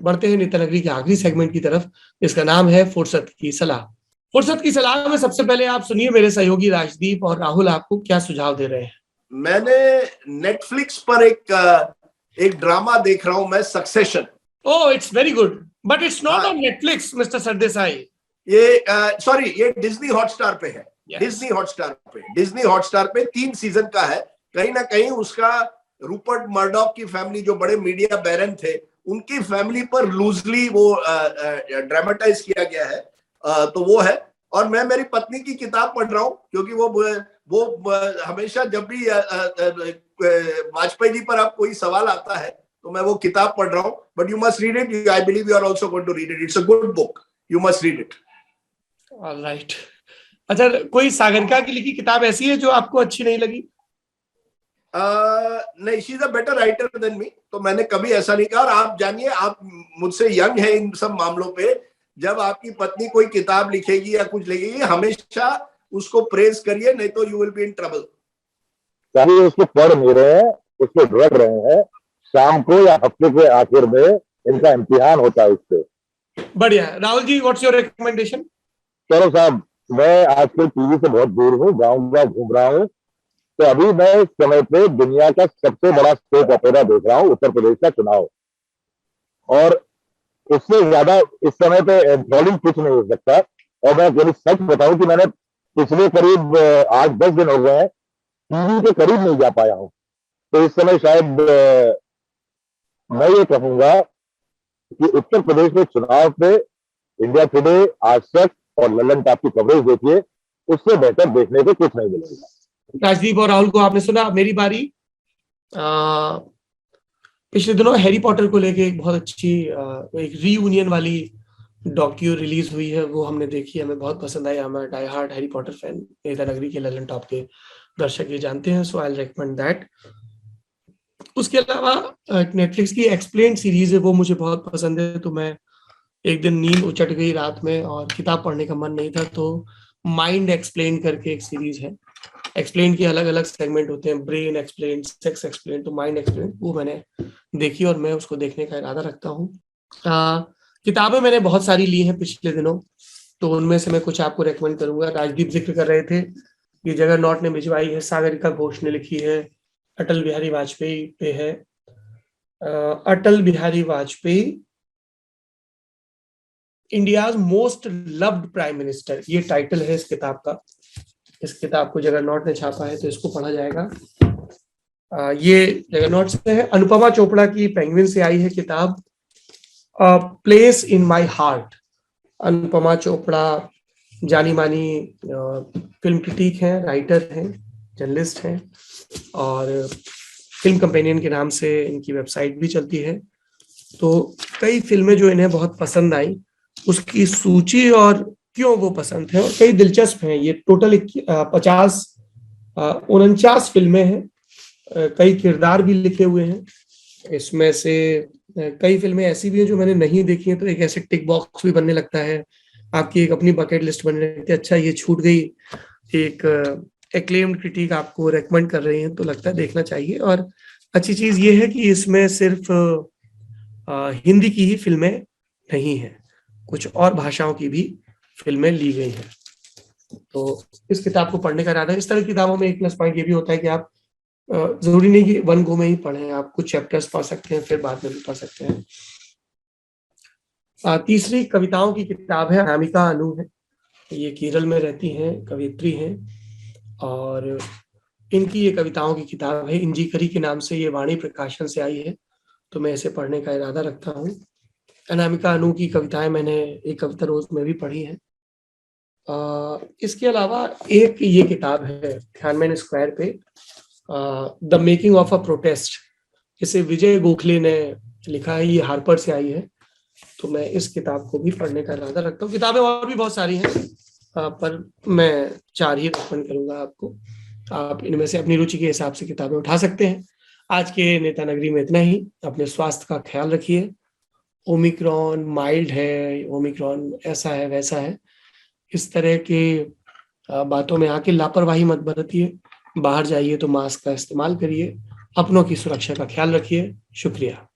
बढ़ते हैं नेता नगरी के आखिरी सेगमेंट की तरफ, इसका नाम है फुर्सत की सलाह। फुर्सत की सलाह में सबसे पहले आप सुनिए मेरे सहयोगी राजदीप और राहुल आपको क्या सुझाव दे रहे हैं। मैंने नेटफ्लिक्स पर एक ड्रामा देख रहा हूं मैं, succession. Oh, it's very good, but it's not on Netflix mister Sardesai. ये सॉरी, ये डिज्नी हॉटस्टार पे है। Yes. डिज्नी हॉटस्टार पे 3 सीजन का है। कहीं ना कहीं उसका रूपर्ट मर्डॉक की फैमिली, जो बड़े मीडिया बैरन थे, उनकी फैमिली पर लूजली वो ड्रामेटाइज किया गया है। तो वो है। और मैं मेरी पत्नी की किताब पढ़ रहा हूँ, क्योंकि वो हमेशा जब भी वाजपेयी जी पर आप कोई सवाल आता है तो मैं वो किताब पढ़ रहा हूँ। But you must read it, I believe you are also going to read it, it's a good book, you must read it. Alright. अच्छा, कोई सागरिका की लिखी किताब ऐसी है जो आपको अच्छी नहीं लगी? नहीं, she is a better writer than me, तो मैंने कभी ऐसा नहीं कहा। और आप जानिए, आप मुझसे यंग है इन सब मामलों पे। जब आपकी पत्नी कोई किताब लिखेगी या कुछ लिखेगी, हमेशा उसको प्रेज करिए, नहीं तो you will be in trouble. चाहिए उसको पढ़ नहीं रहे हैं, उसको ढूंढ रहे हैं। शाम को या हफ्ते के आखिर में इनका इम्तिहान होता है उससे। बढ़िया। Rahul ji, what's your recommendation? चलो साहब, मैं आजकल टीवी से बहुत दूर हूँ, गाँव घूम रहा हूँ। तो अभी मैं इस समय पे दुनिया का सबसे बड़ा सोप ऑपेरा देख रहा हूँ, उत्तर प्रदेश का चुनाव। और उससे ज्यादा इस समय पे एंथ्रॉलिंग कुछ नहीं हो सकता। और मैं जब सच बताऊं कि मैंने पिछले करीब 8-10 दिन हो गए हैं टीवी के करीब नहीं जा पाया हूं। तो इस समय शायद मैं ये कहूंगा कि उत्तर प्रदेश में चुनाव पे इंडिया टुडे, आज तक और लल्लन टॉप की कवरेज देखिए, उससे बेहतर देखने को कुछ नहीं मिलेगा। राजदीप और राहुल को आपने सुना, मेरी बारी। पिछले दिनों हैरी पॉटर को लेके एक बहुत अच्छी एक रीयूनियन वाली डॉक्यू रिलीज हुई है, वो हमने देखी, हमें बहुत पसंद आई। हमारा die hard Harry Potter fan नेता नगरी के ललन टॉप के दर्शक ये जानते हैं, सो आई रिकमेंड दैट। उसके अलावा नेटफ्लिक्स की एक्सप्लेन सीरीज है, वो मुझे बहुत पसंद है। तो मैं एक दिन नींद उचट गई रात में और किताब पढ़ने का मन नहीं था, तो माइंड एक्सप्लेन करके एक सीरीज है। एक्सप्लेन के अलग अलग सेगमेंट होते हैं, ब्रेन एक्सप्लेन, सेक्स एक्सप्लेन, तो माइंड एक्सप्लेन, वो मैंने देखी और मैं उसको देखने का इरादा रखता हूँ। किताबें मैंने बहुत सारी ली हैं पिछले दिनों, तो उनमें से मैं कुछ आपको रेकमेंड करूंगा। राजदीप जिक्र कर रहे थे, ये जगरनॉट ने भिजवाई है, सागरिका घोष ने लिखी है, अटल बिहारी वाजपेयी पे है। Atal Bihari Vajpayee, India's most loved prime minister, ये टाइटल है इस किताब का। इस किताब को जगरनॉट ने छापा है, तो इसको पढ़ा जाएगा। ये जगरनॉट से है। अनुपमा चोपड़ा की पेंगुइन से आई है किताब, place in my heart. Anupama Chopra जानी मानी फिल्म क्रिटिक हैं, राइटर हैं, जर्नलिस्ट हैं, और फिल्म कंपेनियन के नाम से इनकी वेबसाइट भी चलती है। तो कई फिल्में जो इन्हें बहुत पसंद आई, उसकी सूची और क्यों वो पसंद है, और कई दिलचस्प हैं। ये टोटल 49 फिल्में हैं, कई किरदार भी लिखे हुए हैं। इसमें से कई फिल्में ऐसी भी हैं जो मैंने नहीं देखी हैं, तो एक ऐसे टिक बॉक्स भी बनने लगता है, आपकी एक अपनी बकेट लिस्ट बनने लगती है। अच्छा, ये छूट गई, एक एक्लेम्ड क्रिटिक आपको रेकमेंड कर रही है, तो लगता है देखना चाहिए। और अच्छी चीज ये है कि इसमें सिर्फ हिंदी की ही फिल्में नहीं हैं, कुछ और भाषाओं की भी फिल्में ली गई हैं। तो इस किताब को पढ़ने का इरादा। इस तरह की किताबों में एक प्लस पॉइंट ये भी होता है कि आप जरूरी नहीं कि वन गो में ही पढ़ें, आप कुछ चैप्टर्स पढ़ सकते हैं, फिर बाद में भी पढ़ सकते हैं। तीसरी कविताओं की किताब है, अनामिका अनु है, ये केरल में रहती हैं, कवियत्री हैं, और इनकी ये कविताओं की किताब है, इंजीकरी के नाम से, ये वाणी प्रकाशन से आई है, तो मैं इसे पढ़ने का इरादा रखता हूँ। अनामिका अनु की कविताएं मैंने एक कविता रोज में भी पढ़ी है। इसके अलावा एक ये किताब है थियानमेन स्क्वायर पे, the making of a protest, इसे विजय गोखले ने लिखा है, ये हार्पर से आई है, तो मैं इस किताब को भी पढ़ने का इरादा रखता हूँ। किताबें और भी बहुत सारी हैं, पर मैं 4 ही रेकमेंड करूंगा आपको। आप इनमें से अपनी रुचि के हिसाब से किताबें उठा सकते हैं। आज के नेता नगरी में इतना ही। अपने स्वास्थ्य का ख्याल रखिए। ओमिक्रॉन माइल्ड है, ओमिक्रॉन ऐसा है वैसा है, इस तरह के बातों में आके लापरवाही मत बरतिए। बाहर जाइए तो मास्क का इस्तेमाल करिए। अपनों की सुरक्षा का ख्याल रखिए। शुक्रिया।